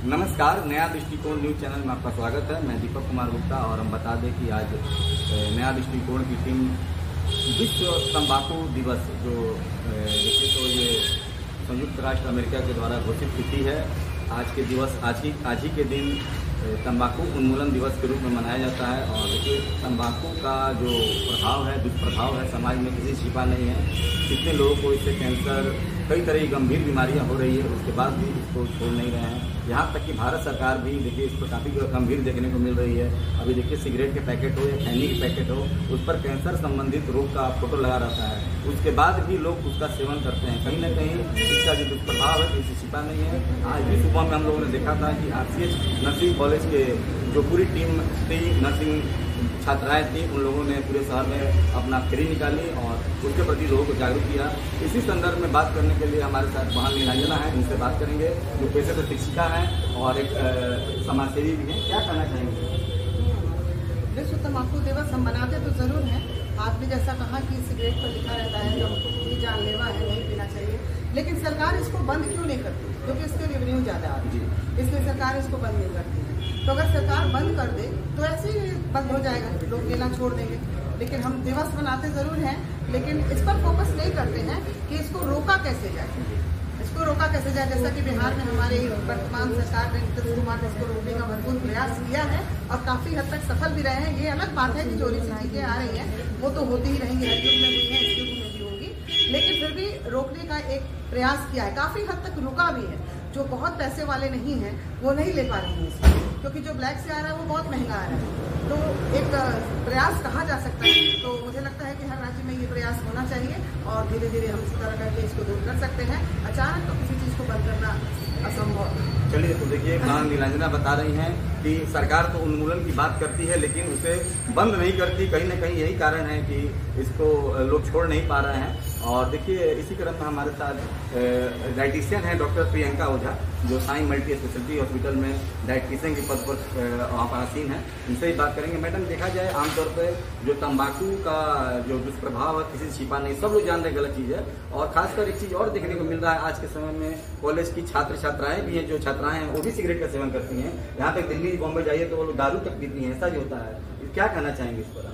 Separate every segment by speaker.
Speaker 1: नमस्कार, नया दृष्टिकोण न्यूज चैनल में आपका स्वागत है। मैं दीपक कुमार गुप्ता और हम बता दें कि आज नया दृष्टिकोण की टीम विश्व तंबाकू दिवस जो देखिए तो ये संयुक्त राष्ट्र अमेरिका के द्वारा घोषित तिथि है। आज के दिवस आज ही के दिन तंबाकू उन्मूलन दिवस के रूप में मनाया जाता है। और देखिए तंबाकू का जो प्रभाव है, दुष्प्रभाव है, समाज में किसी छिपा नहीं है। कितने लोगों को इससे कैंसर, कई तरह की गंभीर बीमारियां हो रही है, उसके बाद भी इसको छोड़ नहीं रहे हैं। यहाँ तक कि भारत सरकार भी देखिए इस पर काफ़ी गंभीर देखने को मिल रही है। अभी देखिए सिगरेट के पैकेट हो या खैनी के पैकेट हो, उस पर कैंसर संबंधित रोग का फोटो लगा रहता है। उसके बाद भी लोग उसका सेवन करते हैं। कहीं ना कहीं इसका जो दुष्प्रभाव है किसी छिपा नहीं है। आज भी सुबह में हम लोगों ने देखा था कि RCH नर्सिंग कॉलेज के जो पूरी टीम थी, नर्सिंग छात्राएं थी, उन लोगों ने पूरे शहर में अपना फेरी निकाली और उसके प्रति लोगों को जागरूक किया। इसी संदर्भ में बात करने के लिए हमारे साथ वहाँ नीलांजना है, उनसे बात करेंगे, जो पेशे से शिक्षिका हैं और एक समाजसेवी भी हैं। क्या कहना चाहेंगे?
Speaker 2: विश्व तंबाकू दिवस हम मनाते तो जरूर हैं। आपने जैसा कहा कि सिगरेट पर लिखा रहता है कि जानलेवा है, नहीं पीना चाहिए, लेकिन सरकार इसको बंद क्यों नहीं करती? क्योंकि इसके रेवेन्यू ज़्यादा आती है, इसलिए सरकार इसको बंद नहीं करती है। तो अगर सरकार बंद कर दे तो ऐसे ही बंद हो जाएगा, लोग लेना छोड़ देंगे। लेकिन हम दिवस मनाते जरूर हैं, लेकिन इस पर फोकस नहीं करते हैं कि इसको रोका कैसे जाए। इसको रोका कैसे जाए, जैसा कि बिहार में हमारे वर्तमान सरकार ने नीतीश कुमार ने इसको रोकने का भरपूर प्रयास किया है और काफी हद तक सफल भी रहे हैं। ये अलग बात है कि चोरी से चीजें आ रही हैं, वो तो होती ही रहेंगी, हर युग में हुई है, इस युग में भी होगी, लेकिन फिर भी रोकने का एक प्रयास किया है, काफी हद तक रुका भी है। जो बहुत पैसे वाले नहीं हैं वो नहीं ले पा रहे हैं इसको, क्योंकि जो ब्लैक से आ रहा है वो बहुत महंगा आ रहा है। तो एक प्रयास कहा जा सकता है। तो मुझे लगता है कि हर राज्य में ये प्रयास होना चाहिए और धीरे धीरे हम इस तरह करके इसको दूर कर सकते हैं। अचानक तो किसी चीज़ को बंद करना असंभव है।
Speaker 1: चलिए, तो देखिए नीलांजना बता रही हैं कि सरकार तो उन्मूलन की बात करती है लेकिन उसे बंद नहीं करती। कहीं ना कहीं यही कारण है कि इसको लोग छोड़ नहीं पा रहे हैं। और देखिए इसी क्रम में हमारे साथ डाइटिशियन है डॉक्टर प्रियंका ओझा, जो साईं मल्टी स्पेशलिटी हॉस्पिटल में डाइटिशियन के पद पर वहाँ पर आसीन है। इनसे ही बात करेंगे। मैडम, देखा जाए आमतौर पर जो तंबाकू का जो दुष्प्रभाव है किसी से छिपा नहीं, सब लोग जान रहे गलत चीज़ है। और खासकर एक चीज़ और देखने को मिल रहा है आज के समय में, कॉलेज की छात्राएं भी हैं, जो छात्राएं हैं वो भी सिगरेट का सेवन करती हैं। यहाँ तक दिल्ली बॉम्बे जाइए तो वो लोग दारू तक पीती हैं, ऐसा ही होता है। क्या कहना चाहेंगे इस पर?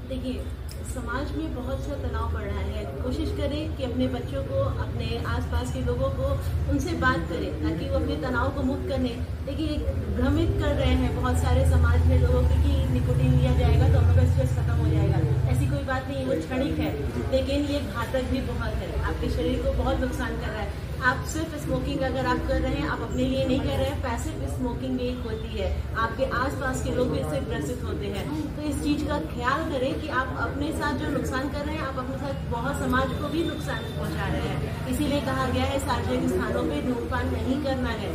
Speaker 3: देखिए, समाज में बहुत सा तनाव बढ़ रहा है। कोशिश करें कि अपने बच्चों को, अपने आसपास के लोगों को उनसे बात करें ताकि वो अपने तनाव को मुक्त करने। देखिए, भ्रमित कर रहे हैं बहुत सारे समाज में लोगों को कि निकोटीन लिया जाएगा तो हम लोग का स्ट्रेस खत्म हो जाएगा। ऐसी कोई बात नहीं है, वो क्षणिक है, लेकिन ये घातक भी बहुत है, आपके शरीर को बहुत नुकसान कर रहा है। आप सिर्फ स्मोकिंग अगर आप कर रहे हैं, आप अपने लिए नहीं कर रहे हैं, पैसिव स्मोकिंग भी एक होती है, आपके आसपास के लोग भी इससे ग्रसित होते हैं। तो इस चीज़ का ख्याल करें कि आप अपने साथ जो नुकसान कर रहे हैं, आप अपने साथ बहुत समाज को भी नुकसान पहुंचा रहे हैं। इसीलिए कहा गया है सार्वजनिक स्थानों पे धूम्रपान नहीं करना है।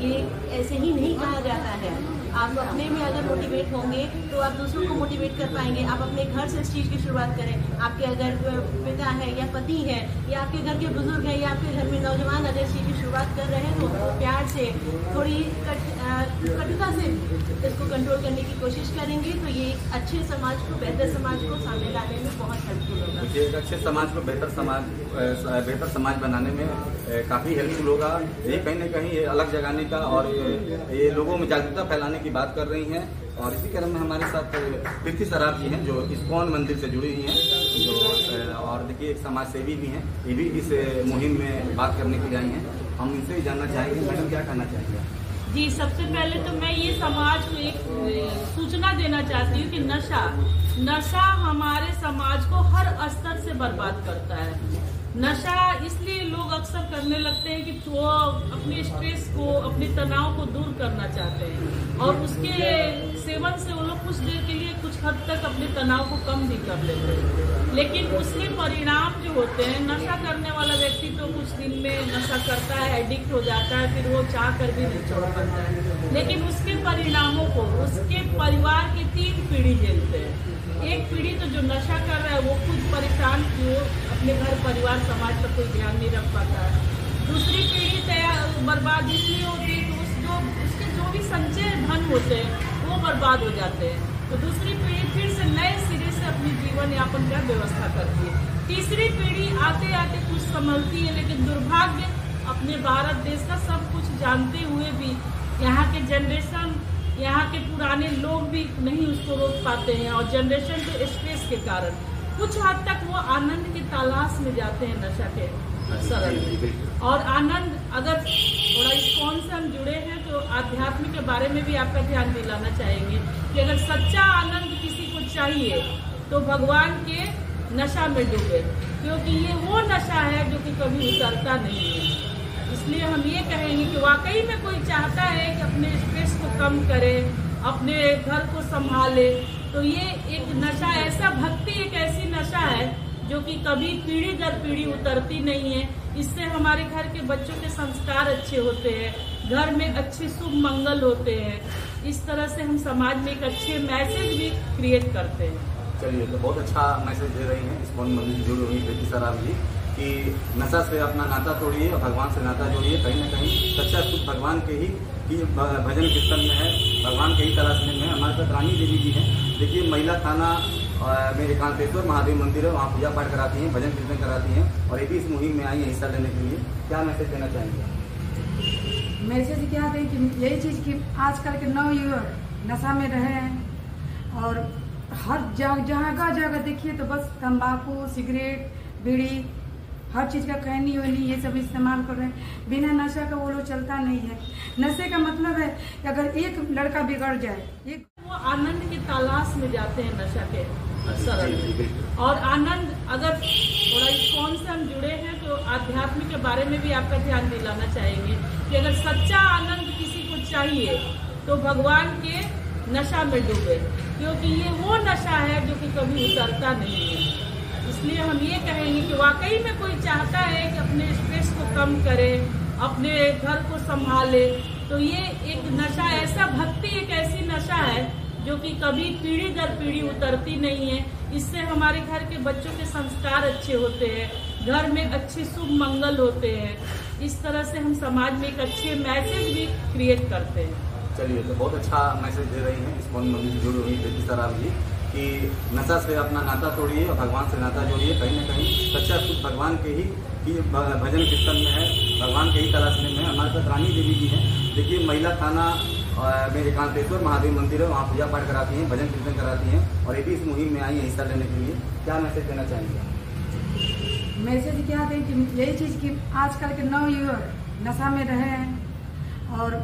Speaker 3: ये ऐसे ही नहीं कहा जाता है। आप अपने में अगर मोटिवेट होंगे तो आप दूसरों को मोटिवेट कर पाएंगे। आप अपने घर से इस चीज़ की शुरुआत करें। आपके अगर पिता है या पति है या आपके घर के बुजुर्ग हैं या आपके घर में नौजवान अगर इस चीज़ की शुरुआत कर रहे हैं तो प्यार से, थोड़ी कटुता से इसको कंट्रोल करने की कोशिश करेंगे तो ये एक अच्छे समाज को, बेहतर समाज को सामने लाने में बहुत हेल्पफुल होगा।
Speaker 1: एक अच्छे समाज को बेहतर समाज बनाने में काफ़ी हेल्पफुल होगा। ये कहीं ना कहीं ये अलग जगाने का और ये लोगों में जागरूकता फैलाने की बात कर रही हैं। और इसी क्रम में हमारे साथ प्रीति सराफ जी हैं, जो इस्कॉन मंदिर से जुड़ी हुई हैं, जो और देखिए एक समाज सेवी भी हैं, ये भी इस मुहिम में बात करने के लिए आई हैं। हम इनसे ही जानना चाहेंगे, मैडम क्या कहना चाहेंगे?
Speaker 4: जी, सबसे पहले तो मैं ये समाज को एक सूचना देना चाहती हूँ कि नशा हमारे समाज को हर स्तर से बर्बाद करता है। नशा इसलिए लोग अक्सर करने लगते हैं कि वो अपने स्ट्रेस को, अपने तनाव को दूर करना चाहते हैं और उसके सेवन से वो लोग कुछ देर के लिए कुछ हद तक अपने तनाव को कम भी कर लेते हैं। लेकिन उसके परिणाम जो होते हैं, नशा करने वाला व्यक्ति तो कुछ दिन में नशा करता है, एडिक्ट हो जाता है, फिर वो चाह कर भी नहीं छोड़ पाता है। लेकिन उसके परिणामों को उसके परिवार की 3 पीढ़ी झेलते हैं। एक पीढ़ी तो जो नशा कर रहा है वो खुद परेशान, वो अपने घर परिवार समाज पर कोई ध्यान नहीं रख पाता है। दूसरी पीढ़ी बर्बाद इसलिए होती है कि उसके जो भी संचय धन होते हैं वो बर्बाद हो जाते हैं। तो दूसरी पीढ़ी फिर से नए सिरे से अपनी जीवन यापन का व्यवस्था करती है। तीसरी पीढ़ी आते आते कुछ संभलती है, लेकिन दुर्भाग्य अपने भारत देश का सब कुछ जानते हुए भी यहाँ के जनरेशन, यहाँ के पुराने लोग भी नहीं उसको रोक पाते हैं, और जनरेशन के स्ट्रेस के कारण कुछ हद तक वो आनंद की तलाश में जाते हैं नशा के शरण में। और आनंद, अगर थोड़ा इस कौन से हम जुड़े हैं तो आध्यात्म के बारे में भी आपका ध्यान दिलाना चाहेंगे कि अगर सच्चा आनंद किसी को चाहिए तो भगवान के नशा में डूबे, क्योंकि ये वो नशा है जो कि कभी उतरता नहीं है। इसलिए हम ये कहेंगे कि वाकई में कोई चाहता है कि अपने स्ट्रेस को कम करे, अपने घर को संभाले, तो ये एक नशा, ऐसा भक्ति एक ऐसी नशा है जो कि कभी पीढ़ी दर पीढ़ी उतरती नहीं है। इससे हमारे घर के बच्चों के संस्कार अच्छे होते हैं, घर में अच्छे शुभ मंगल होते हैं। इस तरह से हम समाज में एक अच्छे मैसेज भी क्रिएट करते हैं।
Speaker 1: चलिए, तो बहुत अच्छा मैसेज दे रही हैं इस्कॉन मंदिर से जुड़ी हुई बेटी सराब जी कि नशा से अपना नाता तोड़िए और भगवान से नाता जोड़िए। कहीं ना कहीं सच्चा सुख भगवान के ही भजन कीर्तन में है, भगवान के ही तलाशने में है। हमारे साथ रानी देवी जी हैं। देखिए, महिला थाना में एकांतेश्वर महादेव मंदिर है, वहाँ पूजा पाठ कराती हैं, भजन कीर्तन कराती हैं, और ये भी इस मुहिम में आई है हिस्सा लेने के लिए। क्या मैसेज देना चाहेंगे?
Speaker 5: मैसेज क्या दें कि यही चीज़ कि आजकल के नवयुवक नशा में रहे हैं, और हर जगह जगह देखिए तो बस तंबाकू, सिगरेट, बीड़ी, हर चीज़ का खैनी वैनी ये सब इस्तेमाल कर रहे हैं। बिना नशा का वो लोग चलता नहीं है। नशे का मतलब है कि अगर एक लड़का बिगड़ जाए,
Speaker 4: वो आनंद की तलाश में जाते हैं नशा के शरण में। और आनंद, अगर थोड़ा इस कौन से हम जुड़े हैं तो आध्यात्म के बारे में भी आपका ध्यान दिलाना चाहेंगे कि अगर सच्चा आनंद किसी को चाहिए तो भगवान के नशा में डूबे, क्योंकि ये वो नशा है जो कि कभी उतरता नहीं है। इसलिए हम ये कहेंगे कि वाकई में कोई चाहता है कि अपने स्ट्रेस को कम करे, अपने घर को संभाले, तो ये एक नशा, ऐसा भक्ति एक ऐसी नशा है जो कि कभी पीढ़ी दर पीढ़ी उतरती नहीं है। इससे हमारे घर के बच्चों के संस्कार अच्छे होते हैं, घर में अच्छे शुभ मंगल होते हैं। इस तरह से हम समाज में एक अच्छे मैसेज भी क्रिएट करते हैं।
Speaker 1: चलिए, तो बहुत अच्छा मैसेज दे रही हैं इस्कॉन मंदिर से जुड़ी हुई बेटी सराब जी कि नशा से अपना नाता तोड़िए और भगवान से नाता जोड़िए। कहीं ना कहीं सच्चा सुख भगवान के ही भजन कीर्तन में है, भगवान के ही तलाशने में है। हमारे साथ रानी देवी जी हैं। देखिए, महिला थाना में एकांतेश्वर महादेव मंदिर है, वहाँ पूजा पाठ कराती हैं, भजन कीर्तन कराती हैं, और ये भी इस मुहिम में आई है हिस्सा लेने के लिए। क्या मैसेज देना चाहेंगे?
Speaker 5: मैसेज क्या दें कि यही चीज़ कि आजकल के नवयुवक नशा में रहे हैं, और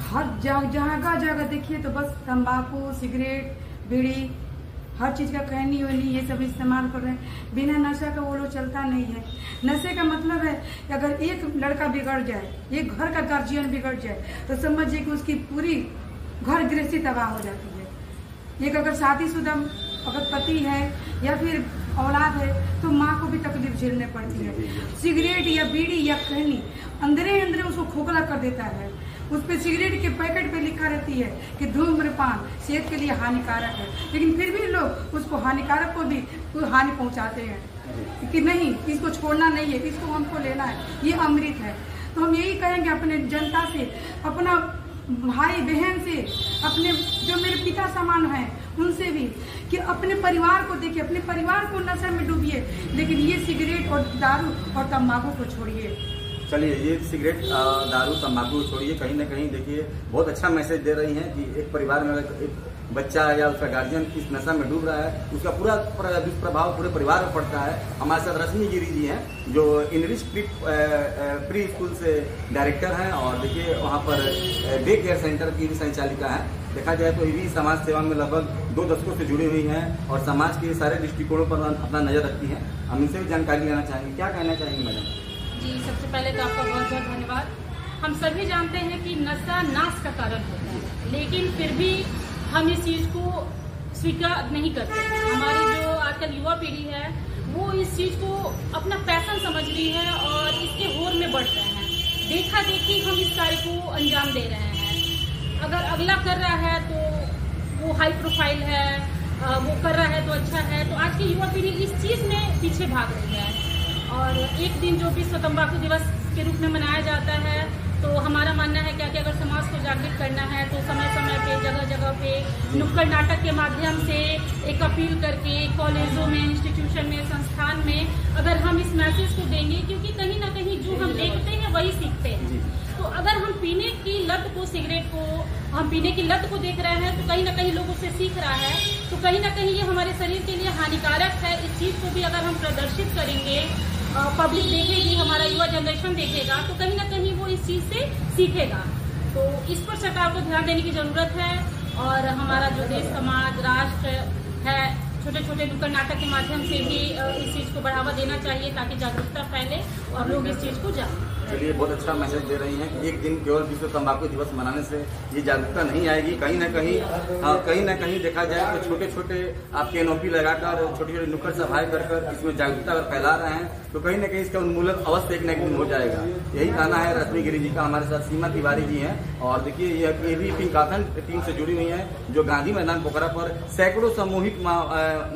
Speaker 5: हर जगह जगह देखिए तो बस तंबाकू, सिगरेट, बीड़ी, हर चीज़ का खैनी वैनी ये सब इस्तेमाल कर रहे हैं। बिना नशा का वो लोग चलता नहीं है। नशे का मतलब है कि अगर एक लड़का बिगड़ जाए, एक घर का गार्जियन बिगड़ जाए, तो समझिए कि उसकी पूरी घर गृहस्थी तबाह हो जाती है। एक अगर शादीशुदा अगर पति है या फिर औलाद है तो माँ को भी तकलीफ झेलने पड़ती है। सिगरेट या बीड़ी या खैनी अंदरे अंदरे उसको खोखला कर देता है। उस पर सिगरेट के पैकेट पे लिखा रहती है कि धूम्रपान सेहत के लिए हानिकारक है, लेकिन फिर भी लोग उसको हानिकारक को भी हानि पहुंचाते हैं कि नहीं, इसको छोड़ना नहीं है, इसको हमको लेना है, ये अमृत है। तो हम यही कहेंगे अपने जनता से, अपना भाई बहन से, अपने जो मेरे पिता समान हैं उनसे भी, कि अपने परिवार को देखिए, अपने परिवार को नशे में डूबिए, लेकिन ये सिगरेट और दारू और तम्बाकू को छोड़िए।
Speaker 1: चलिए, ये सिगरेट, दारू, तंबाकू छोड़िए। कहीं ना कहीं देखिए, बहुत अच्छा मैसेज दे रही हैं कि एक परिवार में अगर एक बच्चा या उसका गार्जियन इस नशा में डूब रहा है, उसका पूरा दुष्प्रभाव पूरे परिवार में पड़ता है। हमारे साथ रश्मि गिरी जी हैं, जो इंग्लिश प्री स्कूल से डायरेक्टर हैं, और देखिए वहाँ पर डे केयर सेंटर की भी संचालिका है। देखा जाए तो ये भी समाज सेवा में लगभग 2 दशकों से जुड़ी हुई हैं और समाज के सारे दृष्टिकोणों पर अपना नजर रखती हैं। हम इनसे भी जानकारी लेना चाहेंगे। क्या कहना चाहेंगे मैडम?
Speaker 6: जी, सबसे पहले तो आपका बहुत बहुत धन्यवाद। हम सभी जानते हैं कि नशा नाश का कारण होता है, लेकिन फिर भी हम इस चीज़ को स्वीकार नहीं करते। हमारी जो आजकल युवा पीढ़ी है वो इस चीज़ को अपना पैशन समझ रही है और इसके होड़ में बढ़ रहे हैं। देखा देखी हम इस कार्य को अंजाम दे रहे हैं। अगर अगला कर रहा है तो वो हाई प्रोफाइल है, वो कर रहा है तो अच्छा है, तो आज की युवा पीढ़ी इस चीज़ में पीछे भाग रही है। और एक दिन जो विश्व तंबाकू दिवस के रूप में मनाया जाता है, तो हमारा मानना है कि अगर समाज को जागृत करना है तो समय समय पे, जगह जगह पे नुक्कड़ नाटक के माध्यम से एक अपील करके कॉलेजों में, इंस्टीट्यूशन में, संस्थान में अगर हम इस मैसेज को देंगे, क्योंकि कहीं ना कहीं जो हम देखते हैं वही सीखते हैं। तो अगर हम पीने की लत लत को, सिगरेट को, हम पीने की लत को देख रहे हैं, तो कहीं ना कहीं लोग उससे सीख रहा है। तो कहीं ना कहीं ये हमारे शरीर के लिए हानिकारक है। इस चीज को भी अगर हम प्रदर्शित करेंगे, पब्लिक देखेगी, हमारा युवा जनरेशन देखेगा, तो कहीं ना कहीं वो इस चीज से सीखेगा। तो इस पर सरकार को ध्यान देने की जरूरत है। और हमारा जो देश, समाज, राष्ट्र है, छोटे छोटे नुक्कड़ नाटक के माध्यम से भी इस चीज को बढ़ावा देना चाहिए, ताकि जागरूकता फैले और लोग इस चीज को जानें।
Speaker 1: चलिए, बहुत अच्छा मैसेज दे रही हैं कि एक दिन केवल विश्व तंबाकू दिवस मनाने से ये जागरूकता नहीं आएगी। कहीं ना कहीं देखा जाए तो छोटे छोटे आप कैनोपी लगाकर, छोटे छोटे नुक्कड़ सभाएं कर इसमें जागरूकता अगर फैला रहे हैं, तो कहीं ना कहीं इसका उन्मूलन अवश्य एक न एक दिन हो जाएगा। यही कहना है रश्मि गिरी जी का। हमारे साथ सीमा तिवारी जी हैं, और देखिए ये भी पिंकाथन टीम से जुड़ी हुई हैं, जो गांधी मैदान पोखरा पर सैकड़ों सामूहिक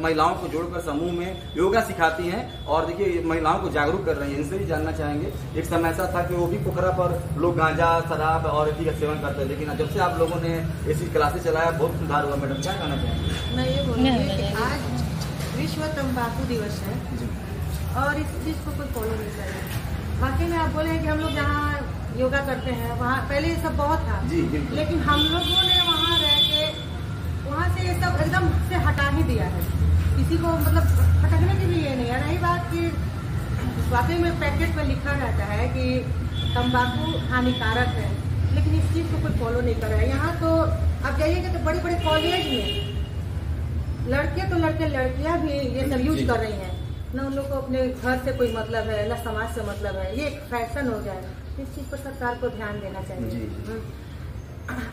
Speaker 1: महिलाओं को जोड़कर समूह में योगा सिखाती हैं, और देखिए महिलाओं को जागरूक कर रही हैं। इनसे भी जानना चाहेंगे, एक समय था कि वो भी पोखरा पर लोग गांजा, शराब और इसी का सेवन करते हैं, लेकिन जब से आप लोगों ने ऐसी क्लासेस चलाया, बहुत सुधार हुआ। मैडम, क्या कहना चाहेंगे?
Speaker 2: मैं ये बोलूँगी कि आज विश्व तंबाकू दिवस है और इस चीज को कोई फॉलो नहीं कर रहा। वाकई में आप बोले कि हम लोग जहाँ योगा करते हैं वहाँ पहले ये सब बहुत था, लेकिन हम लोगों ने वहाँ रह के वहाँ से ये सब एकदम से हटा ही दिया है। किसी को मतलब हटाने की भी ये नहीं है। रही बात कि वाकई में पैकेट में लिखा रहता है कि तंबाकू हानिकारक है, लेकिन इस चीज को कोई फॉलो नहीं कर रहा है। यहाँ तो आप जाइएगा तो बड़े बड़े कॉलेज में लड़कियां भी ये सब यूज कर रही हैं। न उन लोग को अपने घर से कोई मतलब है, न समाज से मतलब है। ये एक फैशन हो जाए, इस चीज पर सरकार को ध्यान देना चाहिए।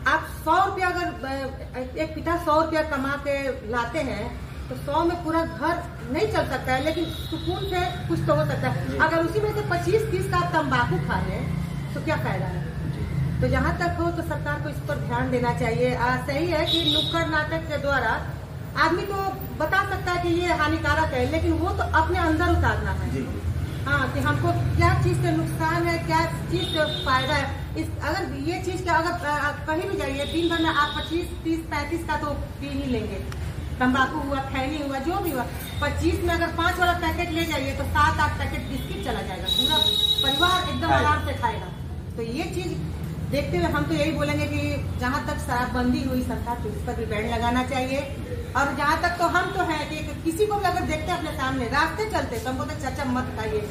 Speaker 2: आप 100 रुपया, अगर एक पिता 100 रुपया कमा के लाते हैं तो 100 में पूरा घर नहीं चल सकता है, लेकिन सुकून से कुछ तो हो सकता है। अगर उसी में से 25-30 का आप तंबाकू खा लें तो क्या फायदा है? तो जहाँ तक हो तो सरकार को इस पर ध्यान देना चाहिए। सही है कि नुक्कड़ नाटक के द्वारा आदमी को बता सकता है कि ये हानिकारक है, लेकिन वो तो अपने अंदर उतारना है। हाँ, कि हमको क्या चीज से नुकसान है, क्या चीज से फायदा है। अगर ये चीज का अगर कहीं भी जाइए, दिन भर में आप 25, 30, 35 का तो पी ही लेंगे। तंबाकू हुआ, खैनी हुआ, जो भी हुआ, 25 में अगर 5 वाला पैकेट ले जाइए तो 7-8 पैकेट बिस्किट चला जाएगा, पूरा परिवार एकदम आराम से खाएगा। तो ये चीज देखते हुए हम तो यही बोलेंगे कि जहाँ तक शराबबंदी हुई, सरकार को इस पर भी बैन लगाना चाहिए। और जहाँ तक तो हम तो है कि किसी को भी अगर देखते हैं अपने सामने रास्ते चलते तो हम बोलते चाचा मत खाइए,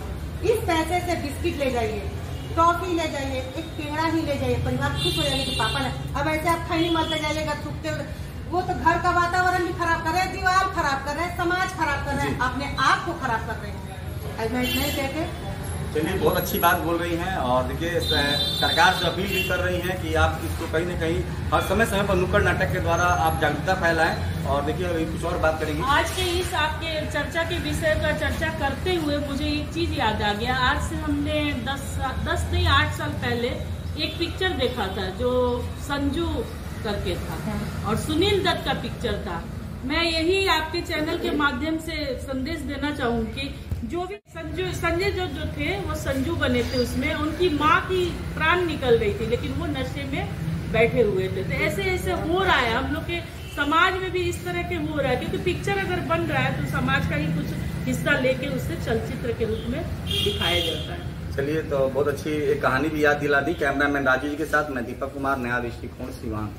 Speaker 2: इस पैसे से बिस्किट ले जाइए, टॉफी ले जाइए, एक पेड़ा ही ले जाइए, परिवार खुश हो जाएगा कि पापा ने। अब ऐसे आप खैनी मलते जाइएगा, थूकते, वो तो घर का वातावरण भी खराब कर रहे हैं, दीवार खराब कर रहे हैं, समाज खराब कर रहे हैं, अपने आप को खराब कर रहे हैं। ऐसा नहीं कहते।
Speaker 1: चलिए, बहुत अच्छी बात बोल रही हैं, और देखिए सरकार से अपील भी कर रही हैं कि आप इसको कहीं न कहीं हर समय पर नुक्कड़ नाटक के द्वारा आप जागरूकता फैलाएं। और देखिए, अभी कुछ और बात करेंगे।
Speaker 4: आज के इस आपके चर्चा के विषय का चर्चा करते हुए मुझे एक चीज याद आ गया। आज से हमने 10 नहीं 8 साल पहले एक पिक्चर देखा था जो संजू करके था, और सुनील दत्त का पिक्चर था। मैं यही आपके चैनल के माध्यम से संदेश देना चाहूंगी, जो भी संजय जो थे वो संजू बने थे, उसमें उनकी माँ की प्राण निकल रही थी, लेकिन वो नशे में बैठे हुए थे। तो ऐसे ऐसे हो रहा है, हम लोग के समाज में भी इस तरह के हो रहा है, क्योंकि पिक्चर अगर बन रहा है तो समाज का ही कुछ हिस्सा लेके उसे चलचित्र के रूप में दिखाया जाता है।
Speaker 1: चलिए, तो बहुत अच्छी एक कहानी भी याद दिला दी। कैमरामैन राजू जी के साथ मैं दीपक कुमार, नया दृष्टिकोण, सिवान।